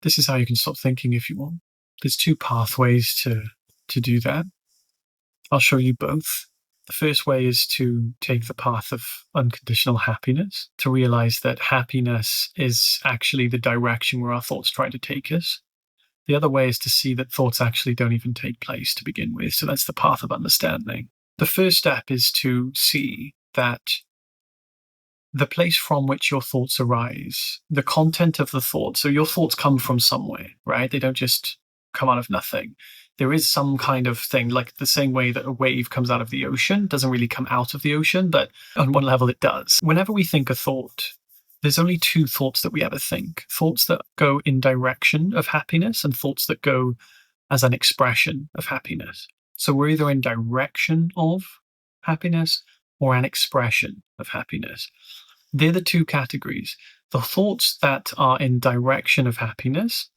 This is how you can stop thinking if you want. There's two pathways to do that. I'll show you both. The first way is to take the path of unconditional happiness, to realize that happiness is actually the direction where our thoughts try to take us. The other way is to see that thoughts actually don't even take place to begin with. So that's the path of understanding. The first step is to see that the place from which your thoughts arise, the content of the thought. So your thoughts come from somewhere, right? They don't just come out of nothing. There is some kind of thing, like the same way that a wave comes out of the ocean, doesn't really come out of the ocean, but on one level it does. Whenever we think a thought, there's only two thoughts that we ever think: thoughts that go in direction of happiness and thoughts that go as an expression of happiness. So we're either in direction of happiness or an expression of happiness. They're the two categories. The thoughts that are in direction of happiness,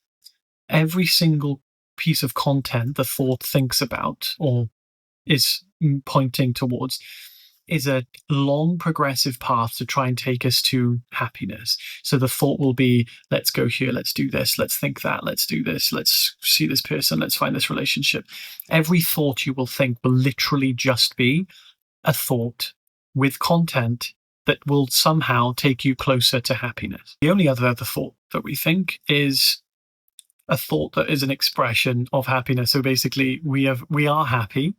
every single piece of content the thought thinks about or is pointing towards is a long progressive path to try and take us to happiness. So the thought will be, let's go here, let's do this, let's think that, let's do this, let's see this person, let's find this relationship. Every thought you will think will literally just be a thought with content that will somehow take you closer to happiness. The only other thought that we think is a thought that is an expression of happiness. So basically we are happy,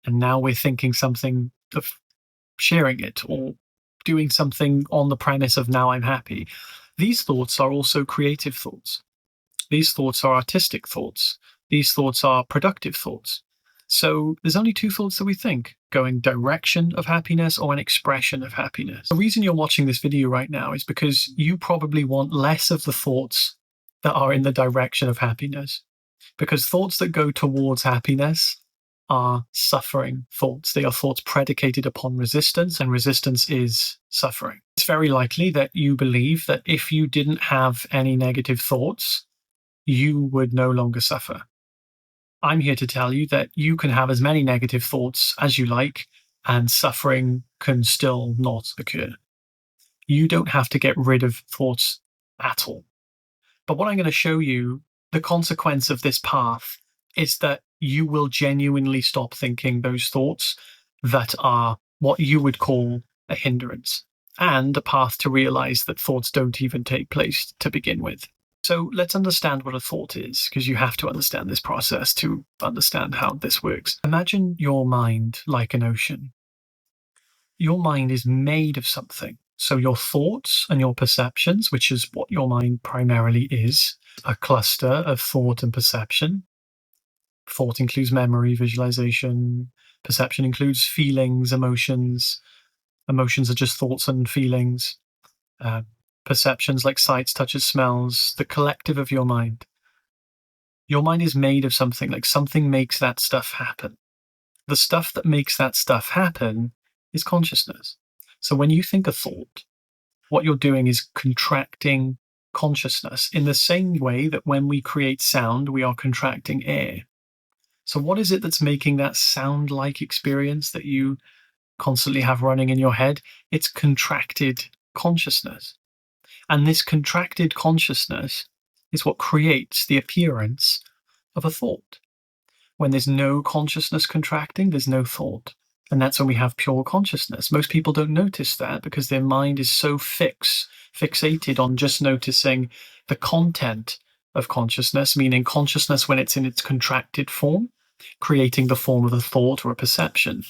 and now we're thinking something of sharing it or doing something on the premise of now I'm happy. These thoughts are also creative thoughts. These thoughts are artistic thoughts. These thoughts are productive thoughts. So there's only two thoughts that we think: going direction of happiness or an expression of happiness. The reason you're watching this video right now is because you probably want less of the thoughts that are in the direction of happiness, because thoughts that go towards happiness are suffering thoughts. They are thoughts predicated upon resistance, and resistance is suffering. It's very likely that you believe that if you didn't have any negative thoughts, you would no longer suffer. I'm here to tell you that you can have as many negative thoughts as you like, and suffering can still not occur. You don't have to get rid of thoughts at all. But what I'm going to show you, the consequence of this path, is that you will genuinely stop thinking those thoughts that are what you would call a hindrance, and a path to realize that thoughts don't even take place to begin with. So let's understand what a thought is, because you have to understand this process to understand how this works. Imagine your mind like an ocean. Your mind is made of something. So your thoughts and your perceptions, which is what your mind primarily is, a cluster of thought and perception. Thought includes memory, visualization. Perception includes feelings, emotions. Emotions are just thoughts and feelings. Perceptions like sights, touches, smells, the collective of your mind. Your mind is made of something, like something makes that stuff happen. The stuff that makes that stuff happen is consciousness. So when you think a thought, what you're doing is contracting consciousness in the same way that when we create sound, we are contracting air. So what is it that's making that sound-like experience that you constantly have running in your head? It's contracted consciousness. And this contracted consciousness is what creates the appearance of a thought. When there's no consciousness contracting, there's no thought. And that's when we have pure consciousness. Most people don't notice that because their mind is so fixated on just noticing the content of consciousness, meaning consciousness when it's in its contracted form, creating the form of a thought or a perception.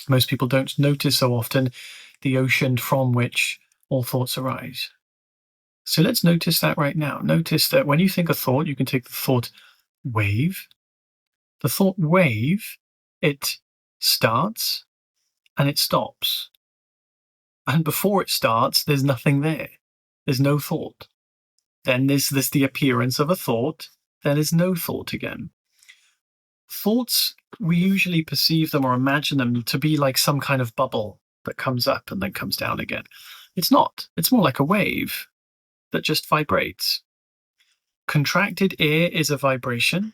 Most people don't notice so often the ocean from which all thoughts arise. So let's notice that right now. Notice that when you think a thought, you can take the thought wave. The thought wave, it starts and it stops. And before it starts, there's nothing there. There's no thought. Then there's the appearance of a thought. Then there's no thought again. Thoughts, we usually perceive them or imagine them to be like some kind of bubble that comes up and then comes down again. It's not. It's more like a wave that just vibrates. Contracted air is a vibration.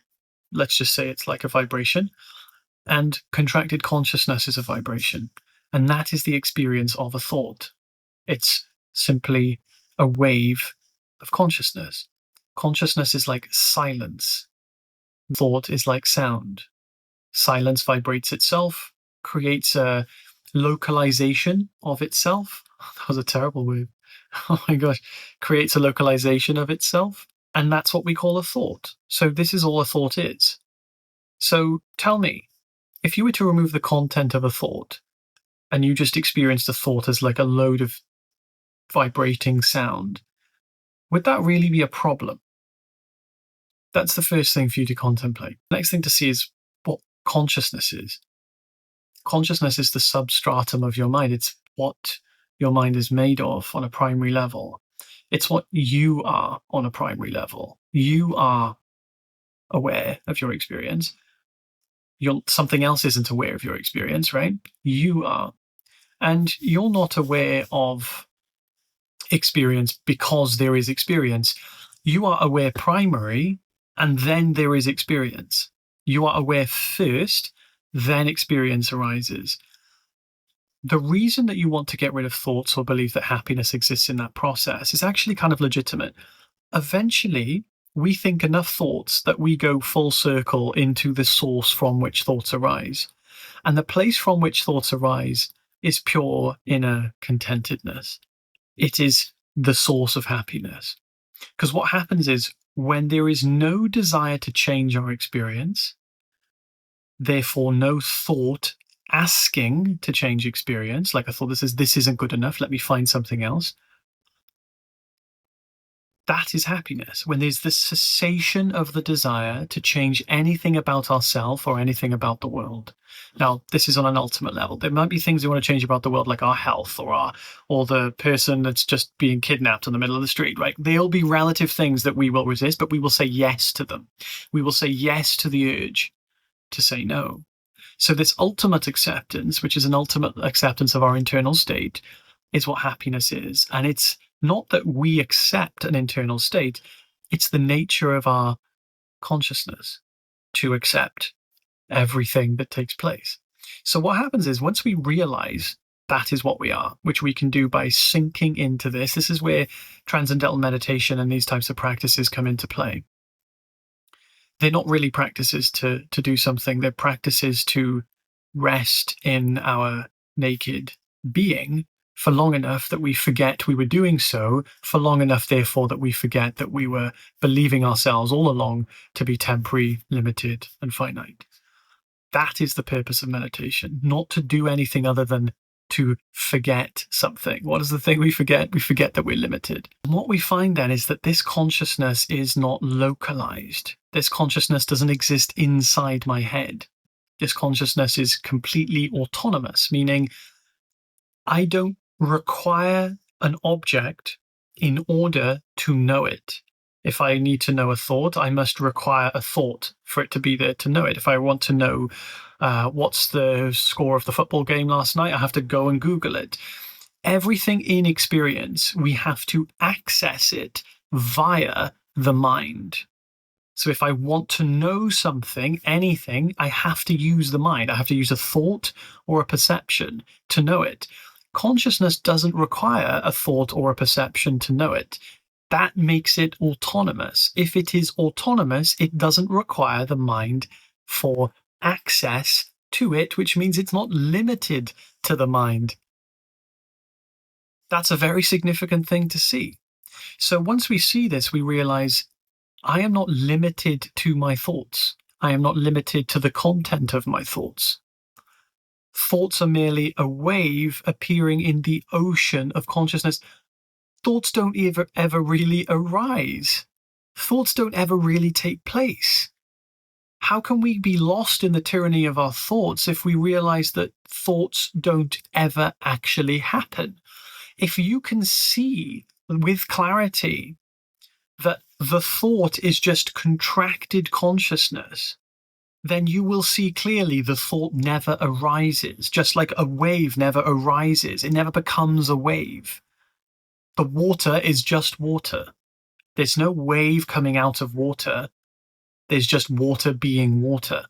Let's just say it's like a vibration. And contracted consciousness is a vibration. And that is the experience of a thought. It's simply a wave of consciousness. Consciousness is like silence. Thought is like sound. Silence vibrates itself, creates a localization of itself. That was a terrible word. Oh my gosh. Creates a localization of itself. And that's what we call a thought. So this is all a thought is. So tell me, if you were to remove the content of a thought and you just experienced a thought as like a load of vibrating sound, would that really be a problem? That's the first thing for you to contemplate. Next thing to see is what consciousness is. Consciousness is the substratum of your mind. It's what your mind is made of on a primary level. It's what you are on a primary level. You are aware of your experience. Something else isn't aware of your experience, right? You are. And you're not aware of experience because there is experience. You are aware primary, and then there is experience. You are aware first, then experience arises. The reason that you want to get rid of thoughts or believe that happiness exists in that process is actually kind of legitimate. Eventually, we think enough thoughts that we go full circle into the source from which thoughts arise. And the place from which thoughts arise is pure inner contentedness. It is the source of happiness. Because what happens is when there is no desire to change our experience, therefore no thought asking to change experience, like a thought that says, this isn't good enough, let me find something else. That is happiness. When there's the cessation of the desire to change anything about ourselves or anything about the world. Now, this is on an ultimate level. There might be things we want to change about the world, like our health or the person that's just being kidnapped in the middle of the street, right? They'll be relative things that we will resist, but we will say yes to them. We will say yes to the urge to say no. So this ultimate acceptance, which is an ultimate acceptance of our internal state, is what happiness is. And it's not that we accept an internal state, it's the nature of our consciousness to accept everything that takes place. So what happens is once we realize that is what we are, which we can do by sinking into this is where transcendental meditation and these types of practices come into play. They're not really practices to do something, they're practices to rest in our naked being for long enough that we forget we were doing so, for long enough, therefore, that we forget that we were believing ourselves all along to be temporary, limited, and finite. That is the purpose of meditation, not to do anything other than to forget something. What is the thing we forget? We forget that we're limited. And what we find then is that this consciousness is not localized. This consciousness doesn't exist inside my head. This consciousness is completely autonomous, meaning I don't require an object in order to know it. If I need to know a thought, I must require a thought for it to be there to know it. If I want to know what's the score of the football game last night, I have to go and Google it. Everything in experience, we have to access it via the mind. So if I want to know something, anything, I have to use the mind. I have to use a thought or a perception to know it. Consciousness doesn't require a thought or a perception to know it. That makes it autonomous. If it is autonomous, it doesn't require the mind for access to it, which means it's not limited to the mind. That's a very significant thing to see. So once we see this, we realize I am not limited to my thoughts. I am not limited to the content of my thoughts. Thoughts are merely a wave appearing in the ocean of consciousness. Thoughts don't ever really arise. Thoughts don't ever really take place. How can we be lost in the tyranny of our thoughts if we realize that thoughts don't ever actually happen? If you can see with clarity that the thought is just contracted consciousness, then you will see clearly the thought never arises, just like a wave never arises. It never becomes a wave. The water is just water. There's no wave coming out of water. There's just water being water.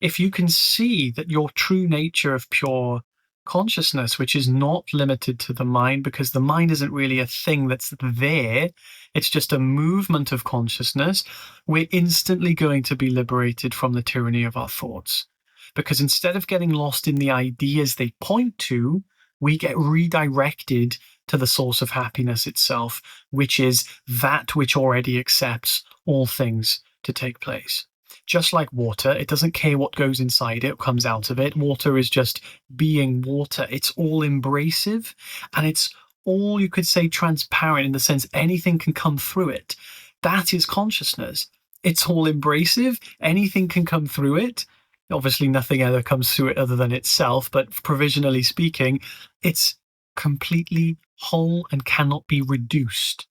If you can see that your true nature of pure consciousness, which is not limited to the mind, because the mind isn't really a thing that's there. It's just a movement of consciousness. We're instantly going to be liberated from the tyranny of our thoughts. Because instead of getting lost in the ideas they point to, we get redirected to the source of happiness itself, which is that which already accepts all things to take place. Just like water, it doesn't care what goes inside it, comes out of it. Water is just being water. It's all embracive, and it's all, you could say, transparent, in the sense anything can come through it. That is consciousness. It's all embracive. Anything can come through it. Obviously, nothing ever comes through it other than itself, but provisionally speaking, it's completely whole and cannot be reduced.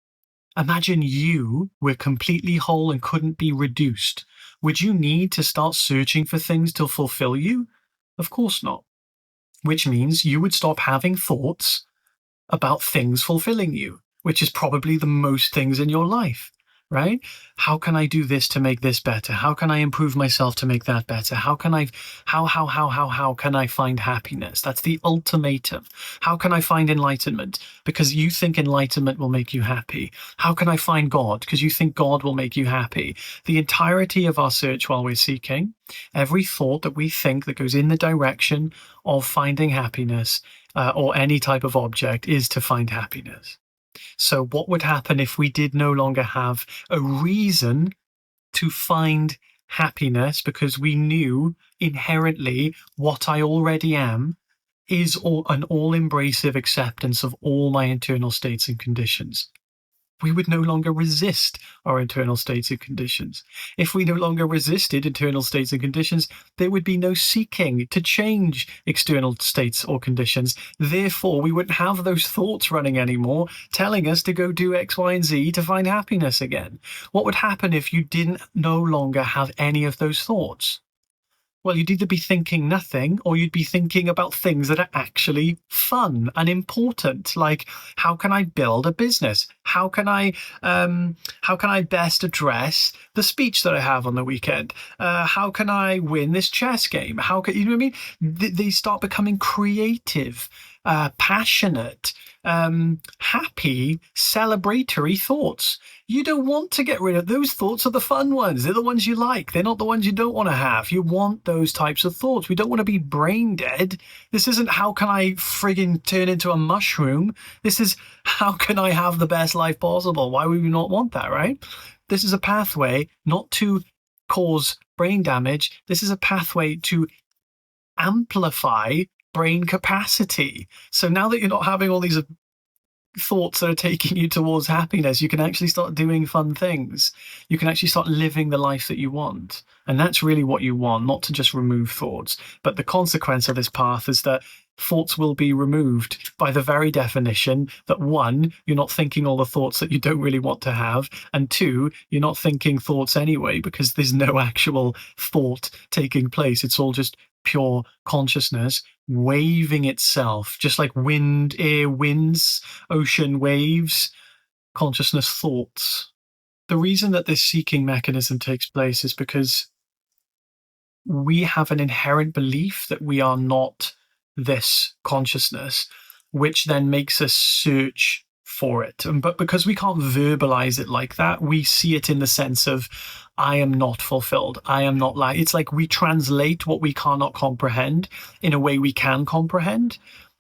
Imagine you were completely whole and couldn't be reduced. Would you need to start searching for things to fulfill you? Of course not. Which means you would stop having thoughts about things fulfilling you, which is probably the most things in your life, right? How can I do this to make this better? How can I improve myself to make that better? How can I find happiness? That's the ultimatum. How can I find enlightenment? Because you think enlightenment will make you happy. How can I find God? Because you think God will make you happy. The entirety of our search while we're seeking, every thought that we think that goes in the direction of finding happiness, or any type of object, is to find happiness. So what would happen if we did no longer have a reason to find happiness, because we knew inherently what I already am is an all-embracive acceptance of all my internal states and conditions? We would no longer resist our internal states and conditions. If we no longer resisted internal states and conditions, there would be no seeking to change external states or conditions. Therefore, we wouldn't have those thoughts running anymore, telling us to go do X, Y, and Z to find happiness again. What would happen if you didn't no longer have any of those thoughts? Well, you'd either be thinking nothing, or you'd be thinking about things that are actually fun and important. Like, how can I build a business? How can I best address the speech that I have on the weekend? How can I win this chess game? How can, you know what I mean? They start becoming creative, passionate, happy, celebratory thoughts. You don't want to get rid of those thoughts. Are the fun ones. They're the ones you like. They're not the ones you don't want to have. You want those types of thoughts. We don't want to be brain dead. This isn't how can I friggin' turn into a mushroom. This is how can I have the best life possible. Why would we not want that, right? This is a pathway not to cause brain damage. This is a pathway to amplify brain capacity. So now that you're not having all these thoughts that are taking you towards happiness, you can actually start doing fun things. You can actually start living the life that you want. And that's really what you want, not to just remove thoughts. But the consequence of this path is that thoughts will be removed by the very definition that, one, you're not thinking all the thoughts that you don't really want to have, and two, you're not thinking thoughts anyway, because there's no actual thought taking place. It's all just pure consciousness waving itself, just like wind, air, winds, ocean waves, consciousness thoughts. The reason that this seeking mechanism takes place is because we have an inherent belief that we are not this consciousness, which then makes us search for it. But because we can't verbalize it like that, we see it in the sense of, I am not fulfilled. I am not like, it's like we translate what we cannot comprehend in a way we can comprehend.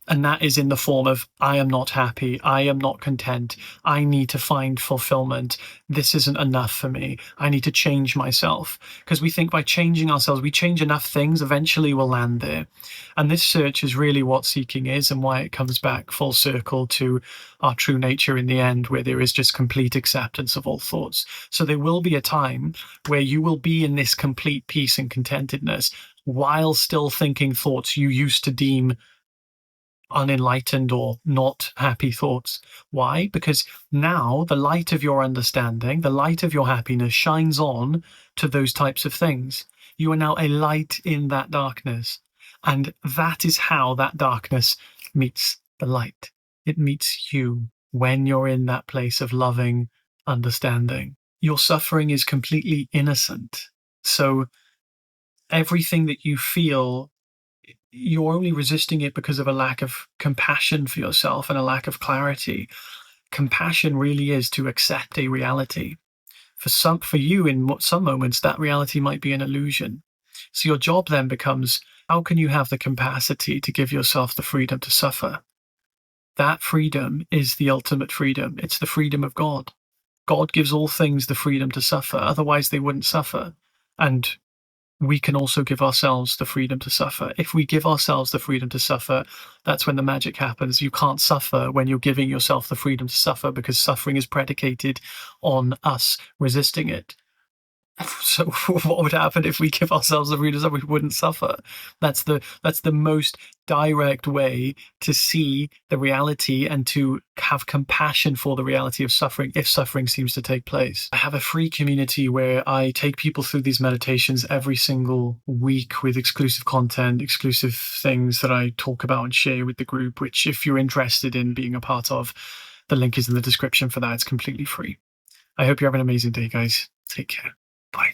And that is in the form of, I am not happy. I am not content. I need to find fulfillment. This isn't enough for me. I need to change myself. Because we think by changing ourselves, we change enough things, eventually we'll land there. And this search is really what seeking is, and why it comes back full circle to our true nature in the end, where there is just complete acceptance of all thoughts. So there will be a time where you will be in this complete peace and contentedness while still thinking thoughts you used to deem unenlightened or not happy thoughts. Why? Because now the light of your understanding, the light of your happiness shines on to those types of things. You are now a light in that darkness. And that is how that darkness meets the light. It meets you when you're in that place of loving understanding. Your suffering is completely innocent. So everything that you feel you're only resisting it because of a lack of compassion for yourself and a lack of clarity. Compassion really is to accept a reality. For you, in some moments, that reality might be an illusion. So your job then becomes, how can you have the capacity to give yourself the freedom to suffer? That freedom is the ultimate freedom. It's the freedom of God. God gives all things the freedom to suffer, otherwise they wouldn't suffer. And we can also give ourselves the freedom to suffer. If we give ourselves the freedom to suffer, that's when the magic happens. You can't suffer when you're giving yourself the freedom to suffer, because suffering is predicated on us resisting it. So what would happen if we give ourselves the freedom so we wouldn't suffer? That's the most direct way to see the reality and to have compassion for the reality of suffering if suffering seems to take place. I have a free community where I take people through these meditations every single week with exclusive content, exclusive things that I talk about and share with the group, which if you're interested in being a part of, the link is in the description for that. It's completely free. I hope you have an amazing day, guys. Take care. Bye.